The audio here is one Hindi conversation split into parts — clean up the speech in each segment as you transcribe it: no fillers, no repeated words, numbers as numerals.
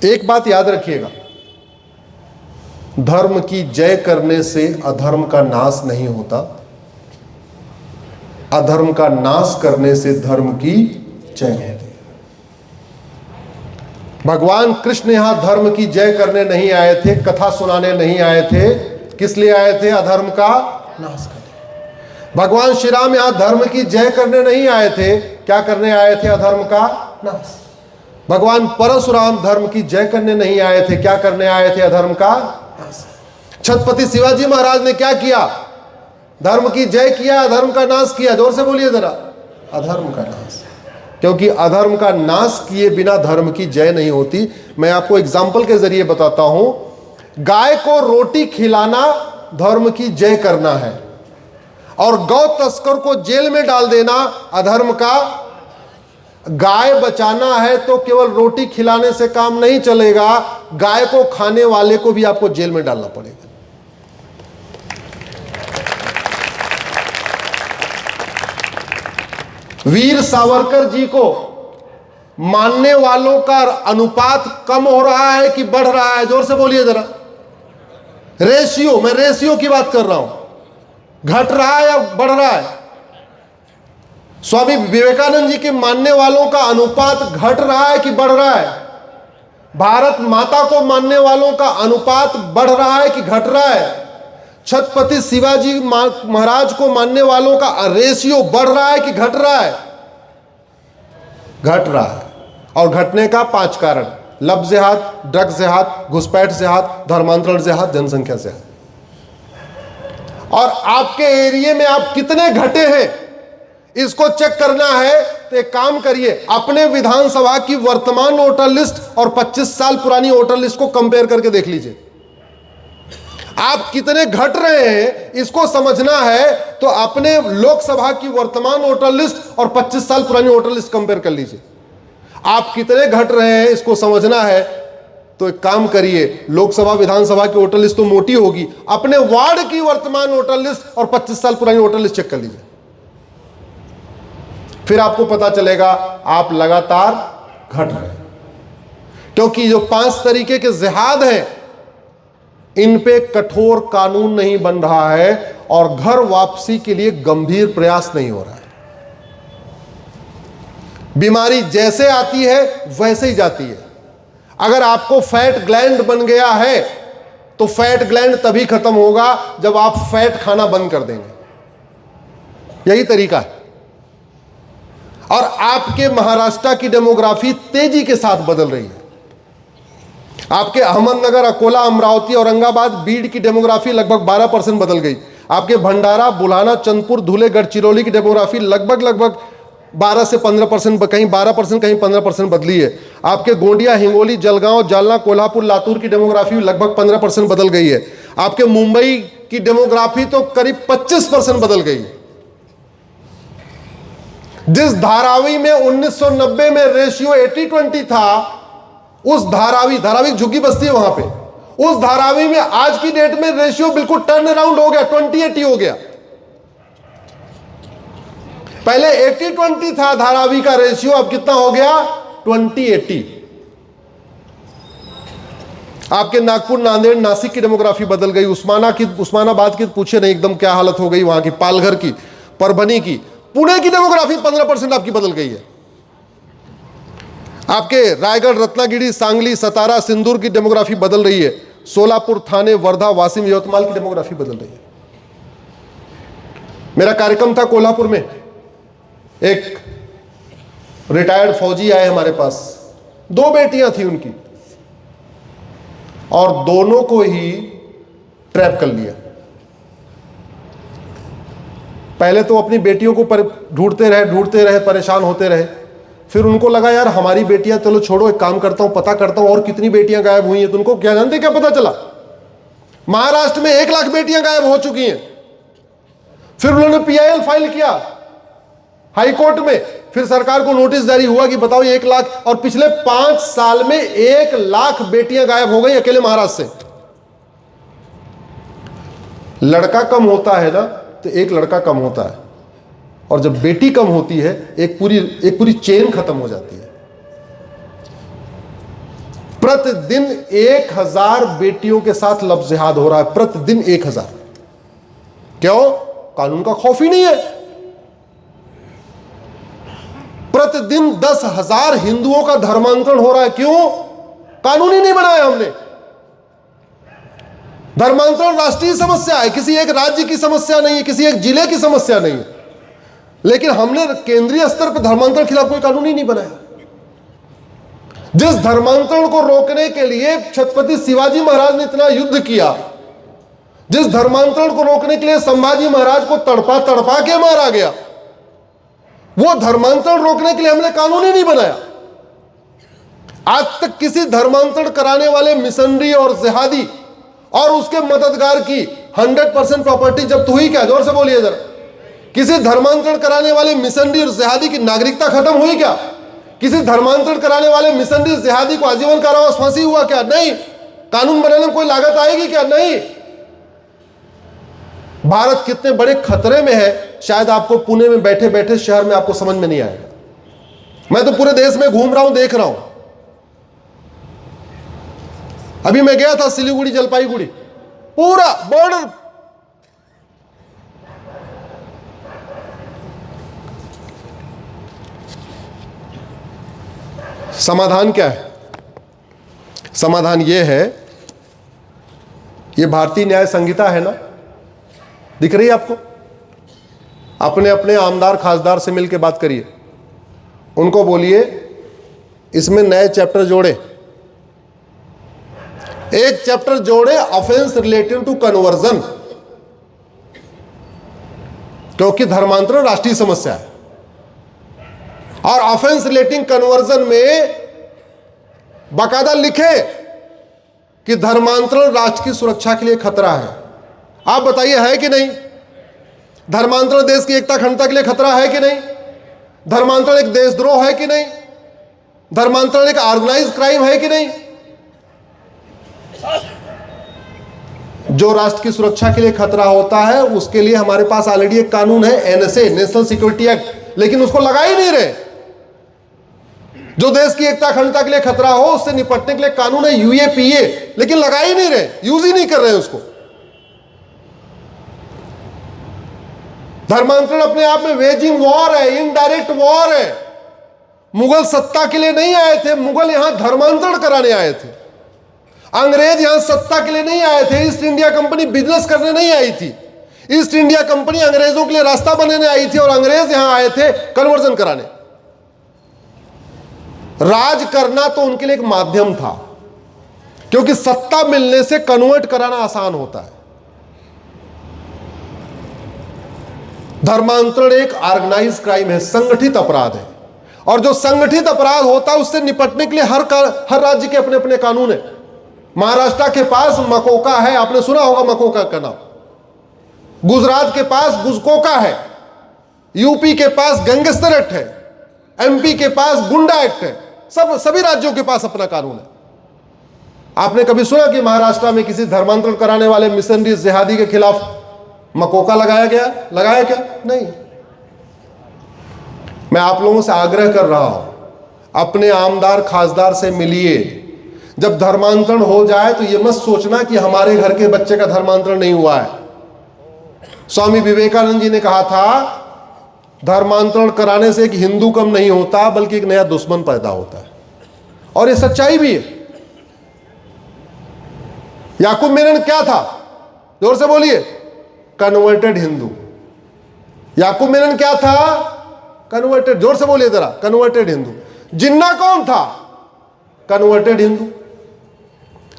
एक बात याद रखिएगा, धर्म की जय करने से अधर्म का नाश नहीं होता, अधर्म का नाश करने से धर्म की जय होती है। भगवान कृष्ण यहां धर्म की जय करने नहीं आए थे, कथा सुनाने नहीं आए थे। किस लिए आए थे? अधर्म का नाश करने। भगवान श्री राम यहां धर्म की जय करने नहीं आए थे, क्या करने आए थे? अधर्म का नाश। भगवान परशुराम धर्म की जय करने नहीं आए थे, क्या करने आए थे? अधर्म का नाश। छत्रपति शिवाजी महाराज ने क्या किया? धर्म की जय किया, अधर्म का नाश किया। जोर से बोलिए जरा, अधर्म का नाश। क्योंकि अधर्म का नाश किए बिना धर्म की जय नहीं होती। मैं आपको एग्जाम्पल के जरिए बताता हूं। गाय को रोटी खिलाना धर्म की जय करना है, और गौ तस्कर को जेल में डाल देना अधर्म का। गाय बचाना है तो केवल रोटी खिलाने से काम नहीं चलेगा, गाय को खाने वाले को भी आपको जेल में डालना पड़ेगा। वीर सावरकर जी को मानने वालों का अनुपात कम हो रहा है कि बढ़ रहा है? जोर से बोलिए जरा। रेशियो, मैं रेशियो की बात कर रहा हूं। घट रहा है या बढ़ रहा है? स्वामी विवेकानंद जी के मानने वालों का अनुपात घट रहा है कि बढ़ रहा है? भारत माता को मानने वालों का अनुपात बढ़ रहा है कि घट रहा है? छत्रपति शिवाजी महाराज को मानने वालों का रेशियो बढ़ रहा है कि घट रहा है? घट रहा है। और घटने का 5 कारण: लव जिहाद, ड्रग्स जिहाद, घुसपैठ जिहाद, धर्मांतरण जिहाद, जनसंख्या जिहाद। और आपके एरिया में आप कितने घटे हैं इसको चेक करना है तो एक काम करिए, अपने विधानसभा की वर्तमान वोटर लिस्ट और 25 साल पुरानी वोटर लिस्ट को कंपेयर करके देख लीजिए। आप कितने घट रहे हैं इसको समझना है तो अपने लोकसभा की वर्तमान वोटर लिस्ट और 25 साल पुरानी वोटर लिस्ट कंपेयर कर लीजिए। आप कितने घट रहे हैं इसको समझना है तो एक काम करिए, लोकसभा विधानसभा की वोटर लिस्ट तो मोटी होगी, अपने वार्ड की वर्तमान वोटर लिस्ट और 25 साल पुरानी वोटर लिस्ट चेक कर लीजिए। फिर आपको पता चलेगा आप लगातार घट रहे हैं। क्योंकि जो 5 तरीके के जिहाद हैं इन पे कठोर कानून नहीं बन रहा है और घर वापसी के लिए गंभीर प्रयास नहीं हो रहा है। बीमारी जैसे आती है वैसे ही जाती है। अगर आपको फैट ग्लैंड बन गया है तो फैट ग्लैंड तभी खत्म होगा जब आप फैट खाना बंद कर देंगे। यही तरीका है। और आपके महाराष्ट्र की डेमोग्राफी तेजी के साथ बदल रही है। आपके अहमदनगर, अकोला, अमरावती, औरंगाबाद, बीड की डेमोग्राफी लगभग 12% बदल गई। आपके भंडारा, बुल्हाना, चंदपुर, धुले, गढ़चिरौली की डेमोग्राफी लगभग 12 से 15%, कहीं 12%, कहीं 15% बदली है। आपके गोंडिया, हिंगोली, जलगांव, जालना, कोल्हापुर, लातूर की डेमोग्राफी लगभग 15% बदल गई है। आपके मुंबई की डेमोग्राफी तो करीब 25% बदल गई है। जिस धारावी में 1990 में रेशियो 80-20 था, उस धारावी झुग्गी बस्ती है वहां पे, उस धारावी में आज की डेट में रेशियो बिल्कुल टर्न अराउंड हो गया, 20-80 हो गया। पहले 80-20 था धारावी का रेशियो, अब कितना हो गया? 20-80। आपके नागपुर, नांदेड़, नासिक की डेमोग्राफी बदल गई। उस्मानाबाद की पूछे नहीं एकदम क्या हालत हो गई वहां की, पालघर की, परभनी की, पुणे की डेमोग्राफी 15% आपकी बदल गई है। आपके रायगढ़, रत्नागिरी, सांगली, सतारा, सिंदूर की डेमोग्राफी बदल रही है। सोलापुर, थाने, वर्धा, वाशिम, यवतमाल की डेमोग्राफी बदल रही है। मेरा कार्यक्रम था कोल्हापुर में, एक रिटायर्ड फौजी आए हमारे पास, 2 बेटियां थी उनकी और दोनों को ही ट्रैप कर लिया। पहले तो अपनी बेटियों को ढूंढते रहे, परेशान होते रहे। फिर उनको लगा यार हमारी बेटियां, चलो छोड़ो, एक काम करता हूं, पता करता हूं और कितनी बेटियां गायब हुई हैं। तो उनको क्या जानते, क्या पता चला? महाराष्ट्र में 1 लाख बेटियां गायब हो चुकी हैं। फिर उन्होंने PIL फाइल किया हाई कोर्ट में। फिर सरकार को नोटिस जारी हुआ कि बताओ 1 लाख, और पिछले 5 साल में 1 लाख बेटियां गायब हो गई अकेले महाराष्ट्र से। लड़का कम होता है ना तो एक लड़का कम होता है, और जब बेटी कम होती है एक पूरी चेन खत्म हो जाती है। प्रतिदिन 1000 बेटियों के साथ लव जिहाद हो रहा है, प्रतिदिन 1000। क्यों? कानून का खौफ ही नहीं है। प्रतिदिन 10,000 हिंदुओं का धर्मांतरण हो रहा है। क्यों? कानून ही नहीं बनाया हमने। धर्मांतरण राष्ट्रीय समस्या है, किसी एक राज्य की समस्या नहीं है, किसी एक जिले की समस्या नहीं है, लेकिन हमने केंद्रीय स्तर पर धर्मांतरण के खिलाफ कोई कानून ही नहीं बनाया। जिस धर्मांतरण को रोकने के लिए छत्रपति शिवाजी महाराज ने इतना युद्ध किया, जिस धर्मांतरण को रोकने के लिए संभाजी महाराज को तड़पा तड़पा के मारा गया, वो धर्मांतरण रोकने के लिए हमने कानून ही नहीं बनाया। आज तक किसी धर्मांतरण कराने वाले मिशनरी और जिहादी और उसके मददगार की 100% प्रॉपर्टी जब्त हुई क्या? जोर से बोलिए जरा। किसी धर्मांतरण कराने वाले मिशनरी और जिहादी की नागरिकता खत्म हुई क्या? किसी धर्मांतरण कराने वाले मिशनरी जिहादी को आजीवन कारावास फांसी हुआ क्या? नहीं। कानून बनाने में कोई लागत आएगी क्या? नहीं। भारत कितने बड़े खतरे में है, शायद आपको पुणे में बैठे बैठे शहर में आपको समझ में नहीं आएगा। मैं तो पूरे देश में घूम रहा हूं, देख रहा हूं। अभी मैं गया था सिलीगुड़ी, जलपाईगुड़ी, पूरा बॉर्डर समाधान क्या है? समाधान यह है, यह भारतीय न्याय संहिता है ना, दिख रही है आपको? अपने अपने आमदार खासदार से मिलकर बात करिए, उनको बोलिए इसमें नए चैप्टर जोड़े, एक चैप्टर जोड़े ऑफेंस रिलेटेड टू कन्वर्जन, क्योंकि धर्मांतरण राष्ट्रीय समस्या है। और ऑफेंस रिलेटिंग कन्वर्जन में बाकायदा लिखे कि धर्मांतरण राष्ट्र की सुरक्षा के लिए खतरा है। आप बताइए, है कि नहीं? धर्मांतरण देश की एकता अखंडता के लिए खतरा है कि नहीं? धर्मांतरण एक देशद्रोह है कि नहीं? धर्मांतरण एक ऑर्गेनाइज क्राइम है कि नहीं? जो राष्ट्र की सुरक्षा के लिए खतरा होता है उसके लिए हमारे पास ऑलरेडी एक कानून है, एनएसए, नेशनल सिक्योरिटी एक्ट, लेकिन उसको लगा ही नहीं रहे। जो देश की एकता अखंडता के लिए खतरा हो उससे निपटने के लिए कानून है यूएपीए, लेकिन लगा ही नहीं रहे, यूज ही नहीं कर रहे उसको। धर्मांतरण अपने आप में वेजिंग वॉर है, इनडायरेक्ट वॉर है। मुगल सत्ता के लिए नहीं आए थे, मुगल यहां धर्मांतरण कराने आए थे। अंग्रेज यहां सत्ता के लिए नहीं आए थे, ईस्ट इंडिया कंपनी बिजनेस करने नहीं आई थी। ईस्ट इंडिया कंपनी अंग्रेजों के लिए रास्ता बनाने आई थी और अंग्रेज यहां आए थे कन्वर्जन कराने। राज करना तो उनके लिए एक माध्यम था, क्योंकि सत्ता मिलने से कन्वर्ट कराना आसान होता है। धर्मांतरण एक ऑर्गेनाइज क्राइम है, संगठित अपराध है, और जो संगठित अपराध होता है उससे निपटने के लिए हर राज्य के अपने अपने कानून है। महाराष्ट्र के पास मकोका है, आपने सुना होगा मकोका का नाम। गुजरात के पास गुजकोका है, यूपी के पास गैंगस्टर एक्ट है, एमपी के पास गुंडा एक्ट है। सभी राज्यों के पास अपना कानून है। आपने कभी सुना कि महाराष्ट्र में किसी धर्मांतरण कराने वाले मिशनरी जिहादी के खिलाफ मकोका लगाया क्या? नहीं। मैं आप लोगों से आग्रह कर रहा हूं, अपने आमदार खासदार से मिलिए। जब धर्मांतरण हो जाए तो यह मत सोचना कि हमारे घर के बच्चे का धर्मांतरण नहीं हुआ है। स्वामी विवेकानंद जी ने कहा था, धर्मांतरण कराने से एक हिंदू कम नहीं होता, बल्कि एक नया दुश्मन पैदा होता है। और ये सच्चाई भी है। याकूब मेनन क्या था? जोर से बोलिए। कन्वर्टेड हिंदू। याकूब मेनन क्या था? कन्वर्टेड। जोर से बोलिए जरा, कन्वर्टेड हिंदू। जिन्ना कौन था? कन्वर्टेड हिंदू।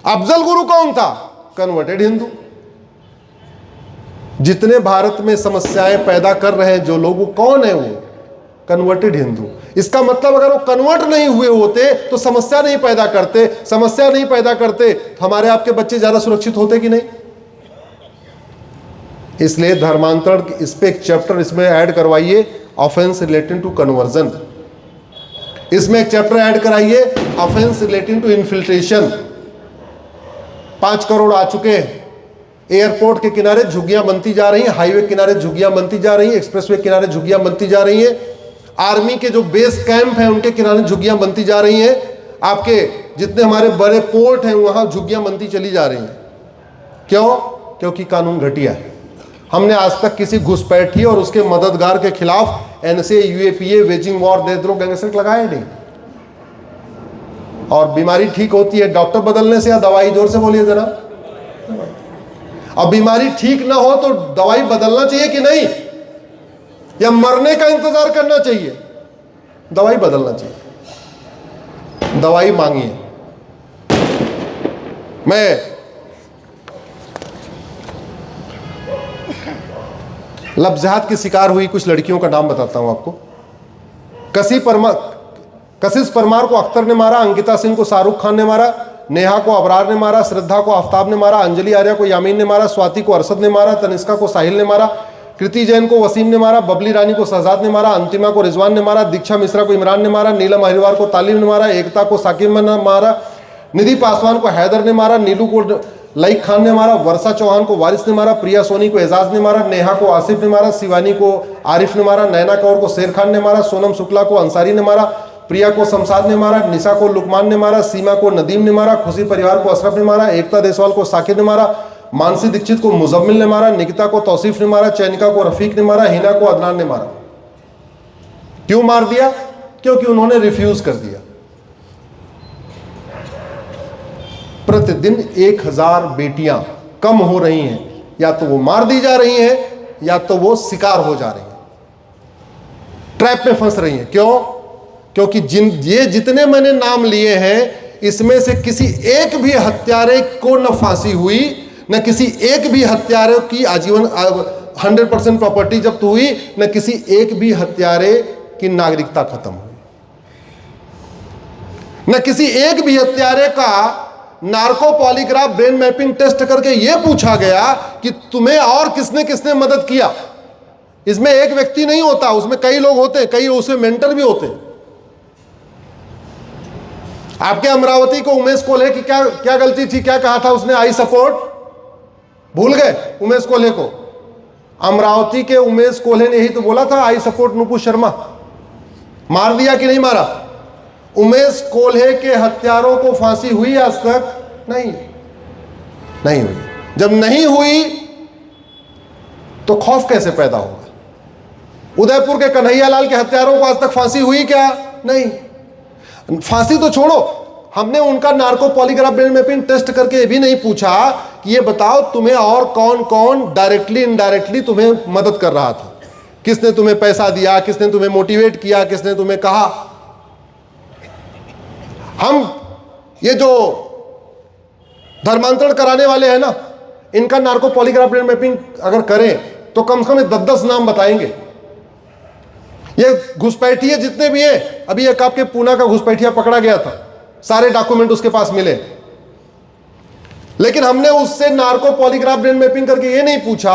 अफजल गुरु कौन था? कन्वर्टेड हिंदू। जितने भारत में समस्याएं पैदा कर रहे हैं जो लोग, वो कौन है? वो कन्वर्टेड हिंदू। इसका मतलब अगर वो कन्वर्ट नहीं हुए होते तो समस्या नहीं पैदा करते, समस्या नहीं पैदा करते तो हमारे आपके बच्चे ज्यादा सुरक्षित होते कि नहीं? इसलिए धर्मांतरण, इस पे एक चैप्टर इसमें ऐड करवाइए, ऑफेंस रिलेटिंग टू कन्वर्जन। इसमें एक चैप्टर ऐड कराइए, offence relating to infiltration. 5 crore आ चुके हैं। एयरपोर्ट के किनारे झुग्गियां बनती जा रही हैं, हाईवे के किनारे झुग्गियां बनती जा रही हैं, एक्सप्रेसवे के किनारे झुग्गियां बनती जा रही हैं, आर्मी के जो बेस कैंप हैं उनके किनारे झुग्गियां बनती जा रही हैं, आपके जितने हमारे बड़े पोर्ट हैं वहां झुग्गियां बनती चली जा रही हैं। क्यों? क्योंकि कानून घटिया है। हमने आज तक किसी घुसपैठी और उसके मददगार के खिलाफ एनएसए, यूएपीए, वेजिंग वॉर, देशद्रोह, गैंगस्टर लगाए नहीं। और बीमारी ठीक होती है डॉक्टर बदलने से या दवाई? जोर से बोलिए जरा। अब बीमारी ठीक ना हो तो दवाई बदलना चाहिए कि नहीं, या मरने का इंतजार करना चाहिए? दवाई बदलना चाहिए। दवाई मांगिए। मैं लफ्ज़ात की शिकार हुई कुछ लड़कियों का नाम बताता हूं आपको। कशिश परमार को अख्तर ने मारा, अंकिता सिंह को शाहरुख खान ने मारा, नेहा को अबरार ने मारा, श्रद्धा को आफ्ताब ने मारा, अंजलि आर्या को यामीन ने मारा, स्वाति को अरशद ने मारा, तनिष्का को साहिल ने मारा, कृति जैन को वसीम ने मारा, बबली रानी को शहजाद ने मारा, अंतिमा को रिजवान ने मारा, दीक्षा मिश्रा को इमरान ने मारा, नीलम अहिरवार को तालिम ने मारा, एकता को साकिब ने मारा, निधि पासवान को हैदर ने मारा, नीलू को लईक खान ने मारा, वर्षा चौहान को वारिस ने मारा, प्रिया सोनी को एजाज ने मारा, नेहा को आसिफ ने मारा, शिवानी को आरिफ ने मारा, नैना कौर को शेर खान ने मारा, सोनम शुक्ला को अंसारी ने मारा, प्रिया को शमशाद ने मारा, निशा को लुकमान ने मारा, सीमा को नदीम ने मारा, खुशी परिवार को अशरफ ने मारा, एकता देसवाल को साकिब ने मारा, मानसी दीक्षित को मुजम्मिल ने मारा, निकिता को तौसीफ ने मारा, चैनिका को रफीक ने मारा, हिना को अदनान ने मारा। क्यों मार दिया? क्योंकि उन्होंने रिफ्यूज कर दिया। प्रतिदिन 1000 बेटियां कम हो रही हैं, या तो वो मार दी जा रही हैं या तो वो शिकार हो जा रही हैं, ट्रैप में फंस रही हैं। क्यों? क्योंकि ये जितने मैंने नाम लिए हैं इसमें से किसी एक भी हत्यारे को न फांसी हुई, न किसी एक भी हत्यारे की आजीवन 100% प्रॉपर्टी जब्त हुई, न किसी एक भी हत्यारे की नागरिकता खत्म हुई, न किसी एक भी हत्यारे का narco polygraph brain mapping test करके यह पूछा गया कि तुम्हें और किसने किसने मदद किया। इसमें एक व्यक्ति नहीं होता, उसमें कई लोग होते हैं, कई उसमें मेंटर भी होते हैं। आपके अमरावती को उमेश कोल्हे की क्या क्या गलती थी? क्या कहा था उसने? I support. भूल गए उमेश कोल्हे को? अमरावती के उमेश कोल्हे ने ही तो बोला था आई सपोर्ट नुपुर शर्मा। मार दिया कि नहीं मारा? उमेश कोल्हे के हत्यारों को फांसी हुई आज तक? नहीं हुई। जब नहीं हुई तो खौफ कैसे पैदा होगा? उदयपुर के कन्हैयालाल के हत्यारों को आज तक फांसी हुई क्या? नहीं। फांसी तो छोड़ो, हमने उनका narco polygraph brain mapping test करके ये भी नहीं पूछा कि ये बताओ तुम्हें और कौन कौन डायरेक्टली इनडायरेक्टली तुम्हें मदद कर रहा था, किसने तुम्हें पैसा दिया, किसने तुम्हें मोटिवेट किया, किसने तुम्हें कहा। हम ये जो धर्मांतरण कराने वाले हैं ना, इनका नार्को पॉलीग्राफ ब्रेन मैपिंग अगर करें तो कम से कम 10-10 नाम बताएंगे। ये घुसपैठिए जितने भी हैं, अभी एक आपके पूना का घुसपैठिया पकड़ा गया था, सारे डॉक्यूमेंट उसके पास मिले, लेकिन हमने उससे नार्को पॉलीग्राफ ब्रेन मैपिंग करके ये नहीं पूछा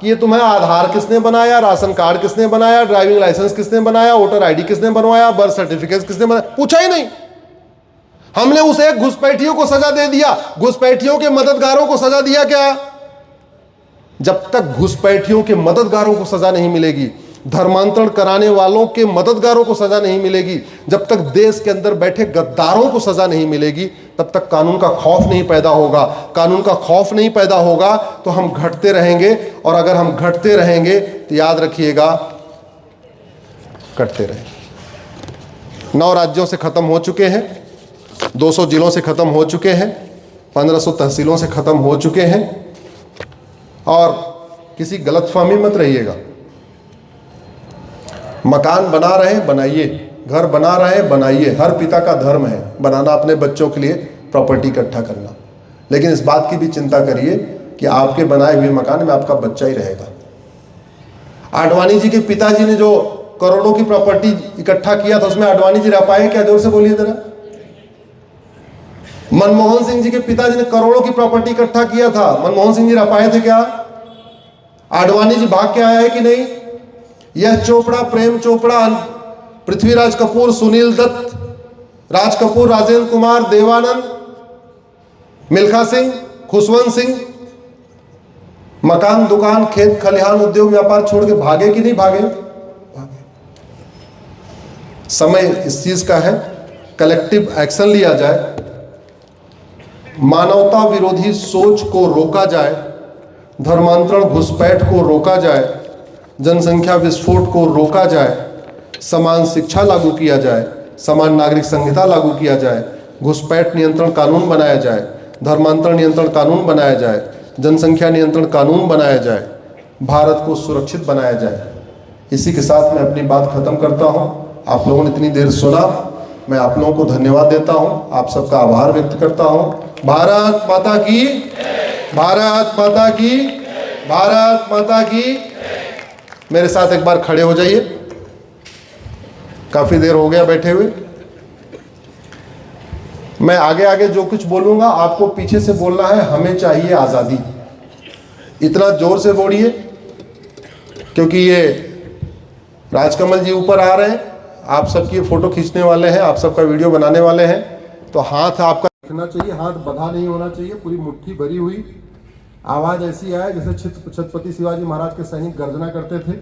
कि ये तुम्हें आधार किसने बनाया, राशन कार्ड किसने बनाया, ड्राइविंग लाइसेंस किसने बनाया, वोटर आईडी किसने बनवाया, बर्थ सर्टिफिकेट किसने बनाया, पूछा ही नहीं। हमने उस एक घुसपैठियों को सजा दे दिया, घुसपैठियों के मददगारों को सजा दिया क्या? जब तक घुसपैठियों के मददगारों को सजा नहीं मिलेगी, धर्मांतरण कराने वालों के मददगारों को सजा नहीं मिलेगी, जब तक देश के अंदर बैठे गद्दारों को सजा नहीं मिलेगी, तब तक कानून का खौफ नहीं पैदा होगा। कानून का खौफ नहीं पैदा होगा तो हम घटते रहेंगे, और अगर हम घटते रहेंगे तो याद रखिएगा कटते रहेंगे। 9 राज्यों से खत्म हो चुके हैं, 200 जिलों से खत्म हो चुके हैं, 1500 तहसीलों से खत्म हो चुके हैं। और किसी गलतफहमी मत रहिएगा, मकान बना रहे हैं बनाइए, घर बना रहे हैं बनाइए, हर पिता का धर्म है बनाना, अपने बच्चों के लिए प्रॉपर्टी इकट्ठा करना, लेकिन इस बात की भी चिंता करिए कि आपके बनाए हुए मकान में आपका बच्चा ही रहेगा। आडवाणी जी के पिताजी ने जो करोड़ों की प्रॉपर्टी इकट्ठा किया था, उसमें आडवाणी जी रह पाए क्या? जोर से बोलिए जरा। मनमोहन सिंह जी के पिताजी ने करोड़ों की प्रॉपर्टी इकट्ठा किया था, मनमोहन सिंह जी रह पाए थे क्या? आडवाणी जी भाग के आया है कि नहीं? यश चोपड़ा, प्रेम चोपड़ा, पृथ्वीराज कपूर, सुनील दत्त, राज कपूर, राजेंद्र कुमार, देवानंद, मिल्खा सिंह, खुशवंत सिंह मकान, दुकान, खेत खलिहान, उद्योग व्यापार छोड़ के भागे कि नहीं भागे? भागे। समय इस चीज का है, कलेक्टिव एक्शन लिया जाए, मानवता विरोधी सोच को रोका जाए, धर्मांतरण घुसपैठ को रोका जाए, जनसंख्या विस्फोट को रोका जाए, समान शिक्षा लागू किया जाए, समान नागरिक संहिता लागू किया जाए, घुसपैठ नियंत्रण कानून बनाया जाए, धर्मांतरण नियंत्रण कानून बनाया जाए, जनसंख्या नियंत्रण कानून बनाया जाए, भारत को सुरक्षित बनाया जाए। इसी के साथ मैं अपनी बात खत्म करता हूं। आप लोगों ने इतनी देर सुना, मैं आप लोगों को धन्यवाद देता हूं, आप सबका आभार व्यक्त करता हूं। भारत माता की, भारत माता की, भारत माता की। मेरे साथ एक बार खड़े हो जाइए, काफी देर हो गया बैठे हुए। मैं आगे आगे जो कुछ बोलूंगा आपको पीछे से बोलना है, हमें चाहिए आजादी। इतना जोर से बोलिए क्योंकि ये राजकमल जी ऊपर आ रहे हैं, आप सबकी फोटो खींचने वाले हैं, आप सबका वीडियो बनाने वाले हैं। तो हाथ आपका दिखना चाहिए, हाथ बंधा नहीं होना चाहिए, पूरी मुट्ठी भरी हुई। आवाज ऐसी आए जैसे छत्रपति शिवाजी महाराज के सैनिक गर्जना करते थे।